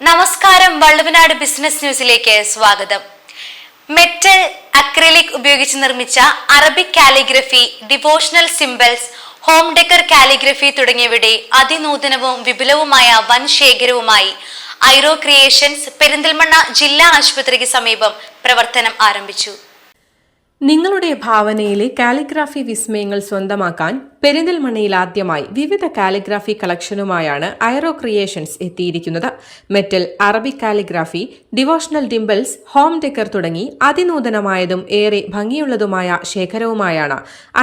നമസ്കാരം, വള്ളുവനാട് ബിസിനസ് ന്യൂസിലേക്ക് സ്വാഗതം. മെറ്റൽ, അക്രിലിക് ഉപയോഗിച്ച് നിർമ്മിച്ച Arabic calligraphy, devotional symbols, home decker calligraphy തുടങ്ങിയവയുടെ അതിനൂതനവും വിപുലവുമായ വൻ ശേഖരവുമായി ഐറോ ക്രിയേഷൻസ് പെരിന്തൽമണ്ണ ജില്ലാ ആശുപത്രിക്ക് സമീപം പ്രവർത്തനം ആരംഭിച്ചു. നിങ്ങളുടെ ഭാവനയിലെ കാലിഗ്രാഫി വിസ്മയങ്ങൾ സ്വന്തമാക്കാൻ പെരിന്തൽമണ്ണയിൽ ആദ്യമായി വിവിധ കാലിഗ്രാഫി കളക്ഷനുമായാണ് ഐറോ ക്രിയേഷൻസ് എത്തിയിരിക്കുന്നത്. മെറ്റൽ, അറബിക് കാലിഗ്രാഫി, ഡിവോഷണൽ ഡിംബിൾസ്, ഹോം ഡെക്കർ തുടങ്ങി അതിനൂതനമായതും ഏറെ ഭംഗിയുള്ളതുമായ ശേഖരവുമായാണ്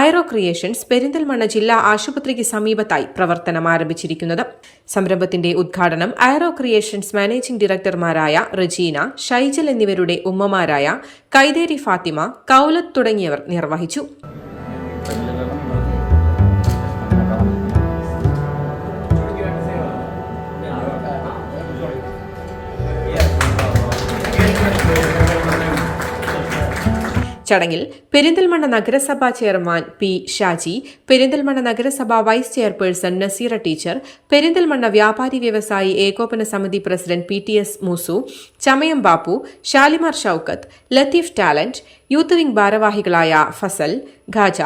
ഐറോ ക്രിയേഷൻസ് പെരിന്തൽമണ്ണ ജില്ലാ ആശുപത്രിക്ക് സമീപത്തായി പ്രവർത്തനം ആരംഭിച്ചിരിക്കുന്നത്. സംരംഭത്തിന്റെ ഉദ്ഘാടനം ഐറോ ക്രിയേഷൻസ് മാനേജിംഗ് ഡയറക്ടർമാരായ റജീന, ഷൈജൽ എന്നിവരുടെ ഉമ്മമാരായ കൈതേരി ഫാത്തിമ, കൗലത്ത് തുടങ്ങിയവർ നിർവഹിച്ചു. ചടങ്ങിൽ പെരിന്തൽമണ്ണ നഗരസഭാ ചെയർമാൻ പി ഷാജി, പെരിന്തൽമണ്ണ നഗരസഭാ vice chairperson Naseera teacher, Perinthalmanna വ്യാപാരി വ്യവസായി ഏകോപന സമിതി president PTS Moosu, Chamayam Bappu, Shalimar Shoukath, Latheef talent, youth wing ഭാരവാഹികളായ ഫസൽ, ഖാജ,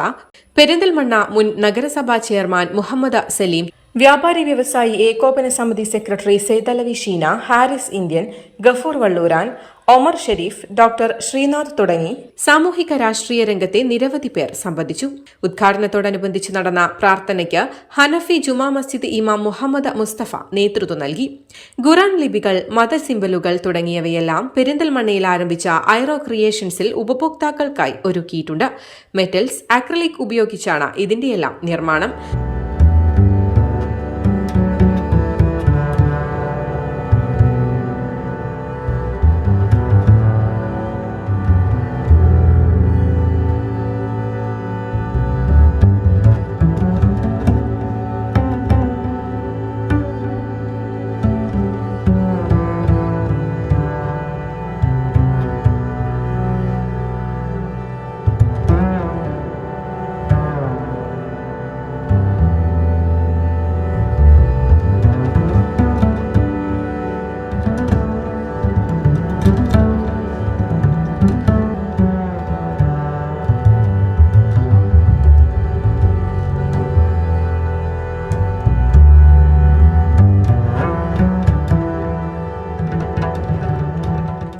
പെരിന്തൽമണ്ണ മുൻ നഗരസഭാ ചെയർമാൻ മുഹമ്മദ് സലീം, വ്യാപാരി വ്യവസായി ഏകോപന സമിതി secretary Saithalavi Sheena, Haris Indian, Gafoor Valluran, Omar Sharif, doctor Srinath തുടങ്ങി സാമൂഹിക രാഷ്ട്രീയ രംഗത്തെ നിരവധി പേർ സംബന്ധിച്ചു. ഉദ്ഘാടനത്തോടനുബന്ധിച്ച് നടന്ന പ്രാർത്ഥനയ്ക്ക് ഹനഫി ജുമാ മസ്ജിദ് ഇമാം മുഹമ്മദ് മുസ്തഫ നേതൃത്വം നൽകി. ഖുറാൻ ലിപികൾ, മതസിംബലുകൾ തുടങ്ങിയവയെല്ലാം പെരിന്തൽമണ്ണയിൽ ആരംഭിച്ച ഐറോ ക്രിയേഷൻസിൽ ഉപഭോക്താക്കൾക്കായി ഒരുക്കിയിട്ടുണ്ട്. മെറ്റൽസ്, അക്രിലിക് ഉപയോഗിച്ചാണ് ഇതിന്റെയെല്ലാം നിർമ്മാണം.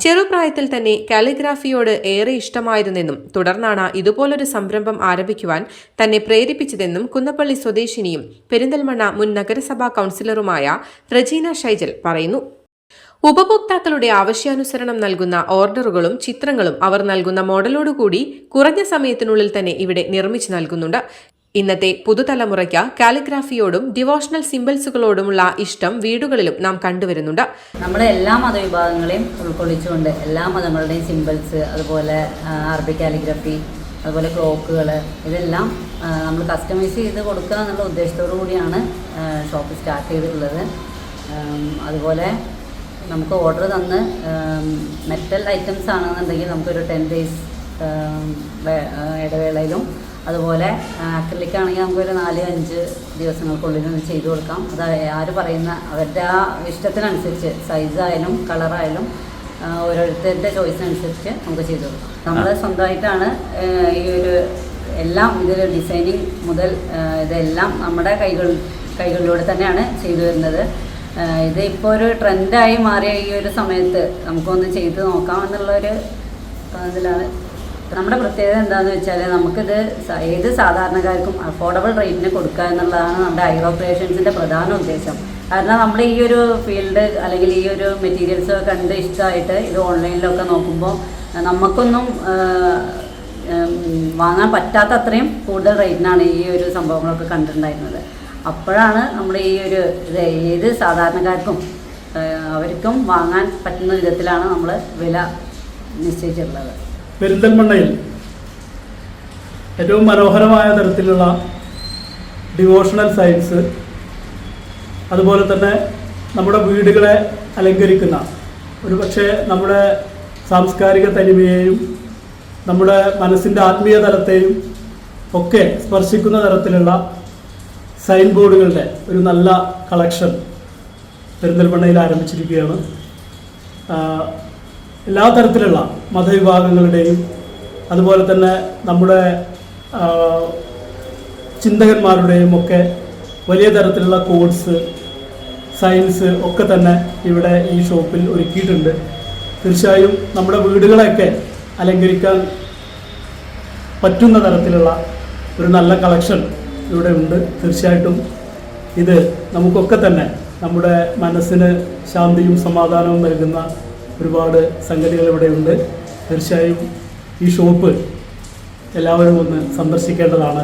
ചെറുപ്രായത്തിൽ തന്നെ കാലിഗ്രാഫിയോട് ഏറെ ഇഷ്ടമായിരുന്നെന്നും തുടർന്നാണ് ഇതുപോലൊരു സംരംഭം ആരംഭിക്കുവാൻ തന്നെ പ്രേരിപ്പിച്ചതെന്നും കുന്നപ്പള്ളി സ്വദേശിനിയും പെരിന്തൽമണ്ണ മുൻ നഗരസഭാ കൌൺസിലറുമായ റജീന ഷൈജൽ പറയുന്നു. ഉപഭോക്താക്കളുടെ ആവശ്യാനുസരണം നൽകുന്ന ഓർഡറുകളും ചിത്രങ്ങളും അവർ നൽകുന്ന മോഡലോടുകൂടി കുറഞ്ഞ സമയത്തിനുള്ളിൽ തന്നെ ഇവിടെ നിർമ്മിച്ചു നൽകുന്നുണ്ട്. ഇന്നത്തെ പുതുതലമുറയ്ക്ക് കാലിഗ്രാഫിയോടും ഡിവോഷണൽ സിംബൽസുകളോടുമുള്ള ഇഷ്ടം വീടുകളിലും നാം കണ്ടുവരുന്നുണ്ട്. നമ്മളെ എല്ലാ മതവിഭാഗങ്ങളെയും ഉൾക്കൊള്ളിച്ചുകൊണ്ട് എല്ലാ മതങ്ങളുടെയും സിംബൽസ്, അതുപോലെ അറബിക് കാലിഗ്രഫി, അതുപോലെ ക്ലോക്കുകൾ, ഇതെല്ലാം നമ്മൾ കസ്റ്റമൈസ് ചെയ്ത് കൊടുക്കുക എന്നുള്ള ഉദ്ദേശത്തോടു കൂടിയാണ് ഷോപ്പ് സ്റ്റാർട്ട് ചെയ്തിട്ടുള്ളത്. അതുപോലെ നമുക്ക് ഓർഡർ തന്ന് മെറ്റൽ ഐറ്റംസ് ആണെന്നുണ്ടെങ്കിൽ നമുക്കൊരു 10 days ഇടവേളയിലും, അതുപോലെ അക്രിലിക് ആണെങ്കിൽ നമുക്കൊരു 4-5 ദിവസങ്ങൾക്കുള്ളിൽ ചെയ്തു കൊടുക്കാം. അത് ആര് പറയുന്ന അവരുടെ ആ ഇഷ്ടത്തിനനുസരിച്ച് സൈസായാലും കളറായാലും ഓരോരുത്തരുടെ ചോയ്സിനനുസരിച്ച് നമുക്ക് ചെയ്തു കൊടുക്കാം. നമ്മൾ സ്വന്തമായിട്ടാണ് ഈ ഒരു എല്ലാം, ഇതിൽ ഡിസൈനിങ് മുതൽ ഇതെല്ലാം നമ്മുടെ കൈകളിലൂടെ തന്നെയാണ് ചെയ്തു വരുന്നത്. ഇത് ഇപ്പോൾ ഒരു ട്രെൻഡായി മാറിയ ഈ ഒരു സമയത്ത് നമുക്കൊന്ന് ചെയ്ത് നോക്കാം എന്നുള്ളൊരു ഇതിലാണ്. നമ്മുടെ പ്രത്യേകത എന്താണെന്ന് വെച്ചാൽ നമുക്കിത് ഏത് സാധാരണക്കാർക്കും അഫോർഡബിൾ റേറ്റിന് കൊടുക്കുക എന്നുള്ളതാണ് നമ്മുടെ ഐറോ ക്രിയേഷൻസിൻ്റെ പ്രധാന ഉദ്ദേശം. കാരണം നമ്മൾ ഈ ഒരു ഫീൽഡ് അല്ലെങ്കിൽ ഈ ഒരു മെറ്റീരിയൽസ് കണ്ട് ഇഷ്ടമായിട്ട് ഇത് ഓൺലൈനിലൊക്കെ നോക്കുമ്പോൾ നമുക്കൊന്നും വാങ്ങാൻ പറ്റാത്ത അത്രയും കൂടുതൽ റേറ്റിനാണ് ഈ ഒരു സംഭവങ്ങളൊക്കെ കണ്ടിട്ടുണ്ടായിരുന്നത്. അപ്പോഴാണ് നമ്മൾ ഈ ഒരു ഇത് ഏത് സാധാരണക്കാർക്കും അവർക്കും വാങ്ങാൻ പറ്റുന്ന വിധത്തിലാണ് നമ്മൾ വില നിശ്ചയിച്ചിട്ടുള്ളത്. പെരിന്തൽമണ്ണയിൽ ഏറ്റവും മനോഹരമായ തരത്തിലുള്ള ഡിവോഷണൽ സൈറ്റ്സ്, അതുപോലെ തന്നെ നമ്മുടെ വീടുകളെ അലങ്കരിക്കുന്ന, ഒരു പക്ഷേ നമ്മുടെ സാംസ്കാരിക തനിമയെയും നമ്മുടെ മനസ്സിൻ്റെ ആത്മീയ തലത്തെയും ഒക്കെ സ്പർശിക്കുന്ന തരത്തിലുള്ള സൈൻ ബോർഡുകളുടെ ഒരു നല്ല കളക്ഷൻ പെരിന്തൽമണ്ണയിൽ ആരംഭിച്ചിരിക്കുകയാണ്. എല്ലാ തരത്തിലുള്ള മതവിഭാഗങ്ങളുടെയും അതുപോലെ തന്നെ നമ്മുടെ ചിന്തകന്മാരുടെയും ഒക്കെ വലിയ തരത്തിലുള്ള കോഡ്സ്, സയൻസ് ഒക്കെ തന്നെ ഇവിടെ ഈ ഷോപ്പിൽ ഒരുക്കിയിട്ടുണ്ട്. തീർച്ചയായും നമ്മുടെ വീടുകളെയൊക്കെ അലങ്കരിക്കാൻ പറ്റുന്ന തരത്തിലുള്ള ഒരു നല്ല കളക്ഷൻ ഇവിടെ ഉണ്ട്. തീർച്ചയായിട്ടും ഇത് നമുക്കൊക്കെ തന്നെ നമ്മുടെ മനസ്സിന് ശാന്തിയും സമാധാനവും നൽകുന്ന ഒരുപാട് സംഗതികൾ ഇവിടെ ഉണ്ട്. തീർച്ചയായും ഈ ഷോപ്പ് എല്ലാവരും ഒന്ന് സന്ദർശിക്കേണ്ടതാണ്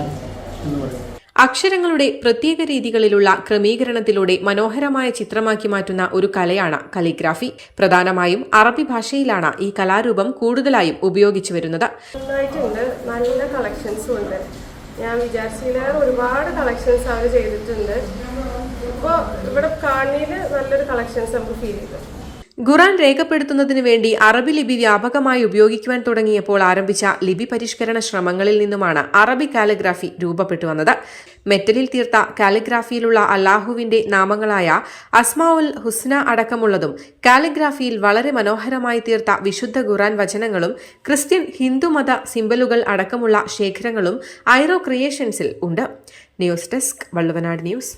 എന്ന് പറയും. അക്ഷരങ്ങളുടെ പ്രത്യേക രീതികളിലുള്ള ക്രമീകരണത്തിലൂടെ മനോഹരമായ ചിത്രമാക്കി മാറ്റുന്ന ഒരു കലയാണ് കലിഗ്രാഫി. പ്രധാനമായും അറബി ഭാഷയിലാണ് ഈ കലാരൂപം കൂടുതലായും ഉപയോഗിച്ചു വരുന്നത്. നല്ല കളക്ഷൻസും ഉണ്ട്. ഞാൻ വിചാരിച്ചില്ല, ഒരുപാട് കളക്ഷൻസ് അവർ ചെയ്തിട്ടുണ്ട്. ഇപ്പോൾ ഇവിടെ കാണുന്നതിൽ നല്ലൊരു കളക്ഷൻസ് നമുക്ക് ഫീൽ ചെയ്തു. ഖുറാൻ രേഖപ്പെടുത്തുന്നതിന് വേണ്ടി അറബി ലിപി വ്യാപകമായി ഉപയോഗിക്കുവാൻ തുടങ്ങിയപ്പോൾ ആരംഭിച്ച ലിപി പരിഷ്കരണ ശ്രമങ്ങളിൽ നിന്നുമാണ് അറബി കാലിഗ്രാഫി രൂപപ്പെട്ടു വന്നത്. മെറ്റലിൽ തീർത്ത കാലിഗ്രാഫിയിലുള്ള അല്ലാഹുവിന്റെ നാമങ്ങളായ അസ്മാഉൽ ഹുസ്ന അടക്കമുള്ളതും കാലിഗ്രാഫിയിൽ വളരെ മനോഹരമായി തീർത്ത വിശുദ്ധ ഖുറാൻ വചനങ്ങളും ക്രിസ്ത്യൻ ഹിന്ദുമത സിംബലുകൾ അടക്കമുള്ള ശേഖരങ്ങളും ഐറോ ക്രിയേഷൻസിൽ ഉണ്ട്. News desk, Valluvanad news.